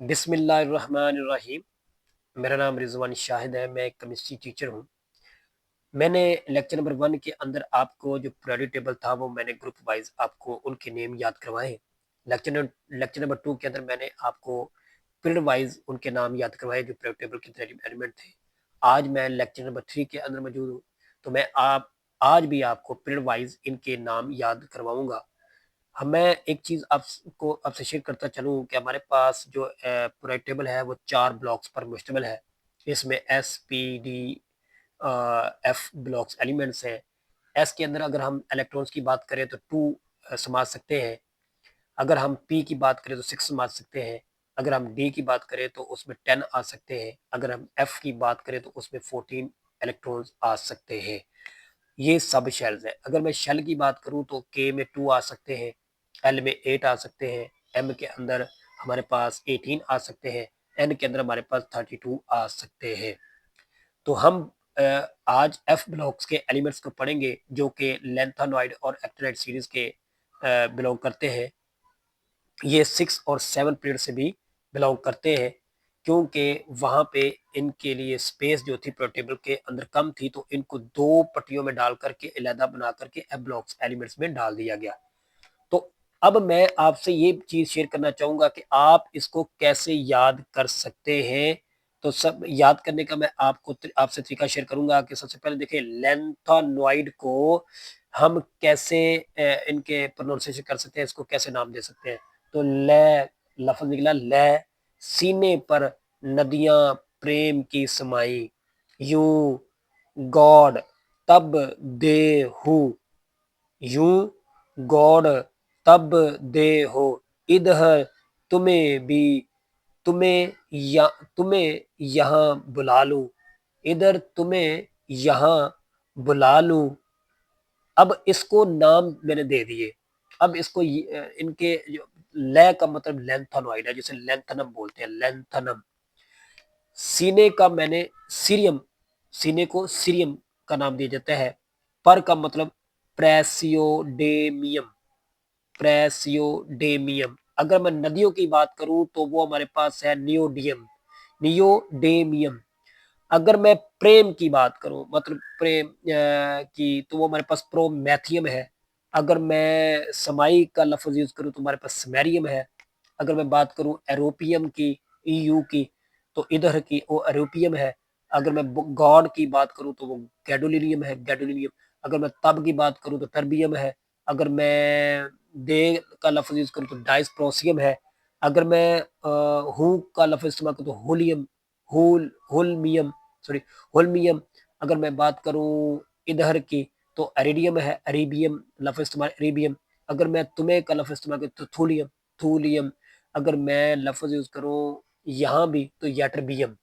बिस्मिल्लाहिर्रहमानिर्रहीम। मेरा नाम रिजवान शाहिद है। मैं एक केमिस्ट्री टीचर हूँ। मैंने लेक्चर नंबर 1 के अंदर आपको जो पीरियोडिक टेबल था वो मैंने ग्रुप वाइज आपको उनके नेम याद करवाए। लेक्चर नंबर 2 के अंदर मैंने आपको पीरियड वाइज उनके नाम याद करवाए जो पीरियोडिक टेबल के एलिमेंट थे। आज मैं लेक्चर नंबर 3 के अंदर मौजूद हूँ, तो मैं आप आज भी आपको पीरियड वाइज इनके नाम याद करवाऊंगा। मैं एक चीज़ आपको आपसे शेयर करता चलूँ कि हमारे पास जो पूरा टेबल है वो 4 ब्लॉक्स पर मुश्तमिल है। इसमें S, P, D F blocks elements हैं। एस के अंदर अगर हम इलेक्ट्रॉन्स की बात करें तो 2 समा सकते हैं। अगर हम पी की बात करें तो 6 समा सकते हैं। अगर हम डी की बात करें तो उसमें 10 आ सकते हैं। अगर हम एफ की बात करें तो उसमें 14 इलेक्ट्रॉन्स आ सकते हैं। ये सब शेल्स हैं। अगर मैं शेल की बात करूँ तो के में 2 आ सकते हैं, एल में 8 आ सकते हैं, एम के अंदर हमारे पास 18 आ सकते हैं, एन के अंदर हमारे पास 32 आ सकते हैं। तो हम आज एफ ब्लॉक्स के एलिमेंट्स को पढ़ेंगे जो कि लैंथेनॉइड और एक्टिनाइड सीरीज के बिलोंग करते हैं। ये 6 और 7 पीरियड से भी बिलोंग करते हैं, क्योंकि वहाँ पे इनके लिए स्पेस जो थी पीरियड टेबल के अंदर कम थी, तो इनको 2 पट्टियों में डाल करके अलहदा बना करके एफ ब्लॉक्स एलिमेंट्स में डाल दिया गया। तो अब मैं आपसे ये चीज़ शेयर करना चाहूँगा कि आप इसको कैसे याद कर सकते हैं। तो सब याद करने का मैं आपसे तरीका शेयर करूँगा कि सबसे पहले देखिए लैंथेनॉइड को हम कैसे इनके प्रोनाउंसिएशन कर सकते हैं, इसको कैसे नाम दे सकते हैं। तो लै लफ्ज़ निकला लै, सीने पर नदियाँ प्रेम की समाई, यूं गॉड तब देहु, यूं गॉड तब दे हो, इधर तुम्हें भी तुम्हें यहाँ बुला लूं, इधर तुम्हें यहाँ बुला लूं। अब इसको नाम मैंने दे दिए। अब इसको इनके जो लय का मतलब लैंथेनॉइड है, जिसे लैंथनम बोलते हैं, लैंथनम। सीने का मैंने सीरियम, सीने को सीरियम का नाम दिया जाता है। पर का मतलब प्रेसियोडेमियम, प्रेसियोडेमियम। अगर मैं नदियों की बात करूं तो वो हमारे पास है नियोडियम, नियोडेमियम। अगर मैं प्रेम की बात करूं मतलब प्रेम की, तो वो हमारे पास प्रोमेथियम है। अगर मैं समाई का लफ्ज यूज करूं तो हमारे पास स्मेरियम है। अगर मैं बात करूं एरोपियम की, ईयू की, तो इधर की वो एरोपियम है। अगर मैं गॉड की बात करूं तो वो गैडोलिनियम है, गैडोलिनियम। अगर मैं तब की बात करूं तो टर्बियम है। अगर मैं दे का लफ्ज यूज करूं तो डाइसप्रोसियम है। अगर मैं हूँ का लफ्ज इस्तेमाल करूं तो होलियम, होलमियम, सॉरी, होलमियम। अगर मैं बात करूं इधर की तो अरेडियम है, अरेबियम लफ्ज इस्तेमाल अरेबियम। अगर मैं तुम्हें का लफ्ज इस्तेमाल करूं तो थूलियम, थूलियम। अगर मैं लफ्ज यूज करूं यहाँ भी तो याटरबियम,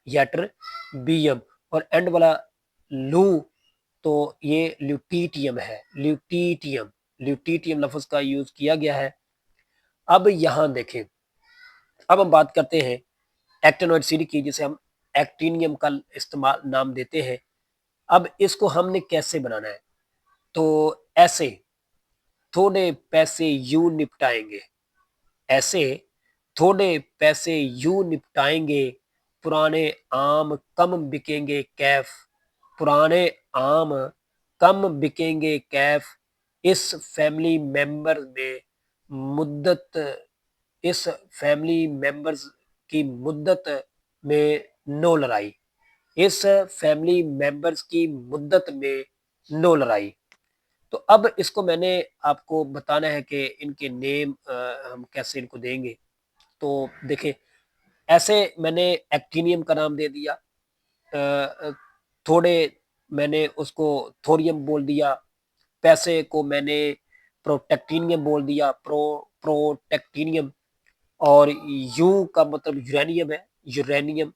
याटरबियम। और एंड वाला लू तो ये ल्यूटीटियम है, ल्यूटीटियम, ल्यूटीटियम लफ्ज का यूज किया गया है। अब यहाँ देखें, अब हम बात करते हैं एक्टिनोइड सीरीज की, जिसे हम एक्टिनियम का इस्तेमाल नाम देते हैं। अब इसको हमने कैसे बनाना है, तो ऐसे थोड़े पैसे यूं निपटाएंगे, ऐसे थोड़े पैसे यूं निपटाएंगे, पुराने आम कम बिकेंगे कैफ, पुराने आम कम बिकेंगे कैफ। इस फैमिली मेंबर में मुद्दत, इस फैमिली मेंबर्स की मुद्दत में नो लड़ाई, इस फैमिली मेंबर्स की मुद्दत में नो लड़ाई। तो अब इसको मैंने आपको बताना है कि इनके नेम हम कैसे इनको देंगे। तो देखिए, ऐसे मैंने एक्टिनियम का नाम दे दिया, थोड़े मैंने उसको थोरियम बोल दिया, पैसे को मैंने प्रोटेक्टिनियम बोल दिया, प्रोटेक्टिनियम। और यू का मतलब यूरेनियम है, यूरेनियम।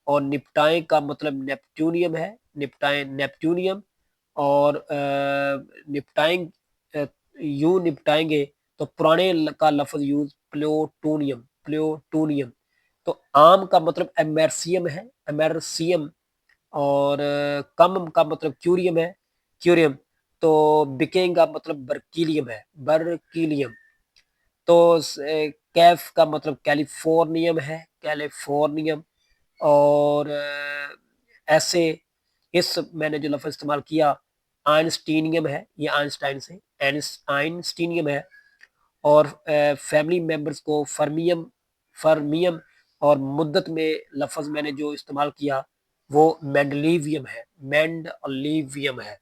और निपटाएं का मतलब नेपट्यूनियम है, निपटाएं नेपट्यूनियम। और निपटाएं यू निपटाएंगे तो पुराने का लफ्ज यूज प्लूटोनियम, प्लूटोनियम। तो आम का मतलब एमेर्सियम है, एमेर्सियम। और कम का मतलब क्यूरियम है, क्यूरियम। तो बिकेंग का मतलब बर्कीलियम है, बर्कीलियम। तो कैफ का मतलब कैलिफोर्नियम है, कैलिफोर्नियम और ऐसे इस मैंने जो लफ्ज़ इस्तेमाल किया आइंस्टीनियम है, ये आइंस्टाइन से आइंस्टीनियम है और फैमिली मेंबर्स को फर्मियम फर्मियम और मुद्दत में लफ्ज़ मैंने जो इस्तेमाल किया वो मेंडलीवियम है।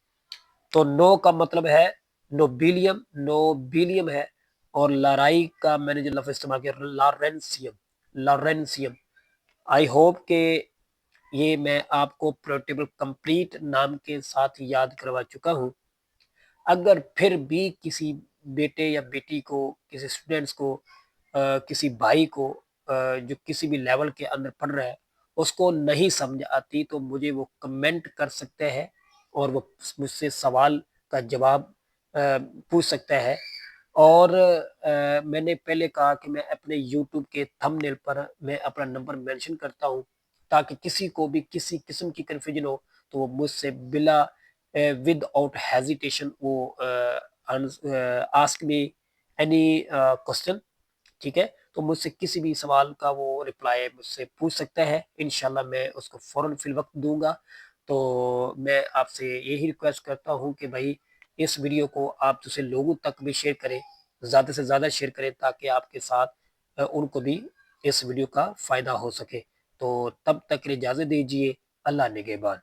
तो नो का मतलब है नोबिलियम है और लाराई का मैंने जो लफ्ज़ इस्तेमाल किया लॉरेंसियम। आई होप के ये मैं आपको प्रोटेबल कंप्लीट नाम के साथ याद करवा चुका हूँ। अगर फिर भी किसी बेटे या बेटी को, किसी स्टूडेंट्स को किसी भाई को जो किसी भी लेवल के अंदर पढ़ रहा है, उसको नहीं समझ आती तो मुझे वो कमेंट कर सकते हैं और वो मुझसे सवाल का जवाब पूछ सकता है। और मैंने पहले कहा कि मैं अपने यूट्यूब के थंबनेल पर मैं अपना नंबर मेंशन करता हूँ, ताकि किसी को भी किसी किस्म की कन्फ्यूजन हो तो वो मुझसे बिला विदाउट हेजिटेशन वो आस्क मी एनी क्वेश्चन, ठीक है? तो मुझसे किसी भी सवाल का वो रिप्लाई मुझसे पूछ सकता है। इंशाल्लाह मैं उसको फ़ौरन फ़िल वक़्त दूँगा। तो मैं आपसे यही रिक्वेस्ट करता हूँ कि भई इस वीडियो को आप दूसरे लोगों तक भी शेयर करें, ज़्यादा से ज़्यादा शेयर करें ताकि आपके साथ उनको भी इस वीडियो का फ़ायदा हो सके। तो तब तक के लिए इजाज़त दीजिए। अल्लाह निगहबान।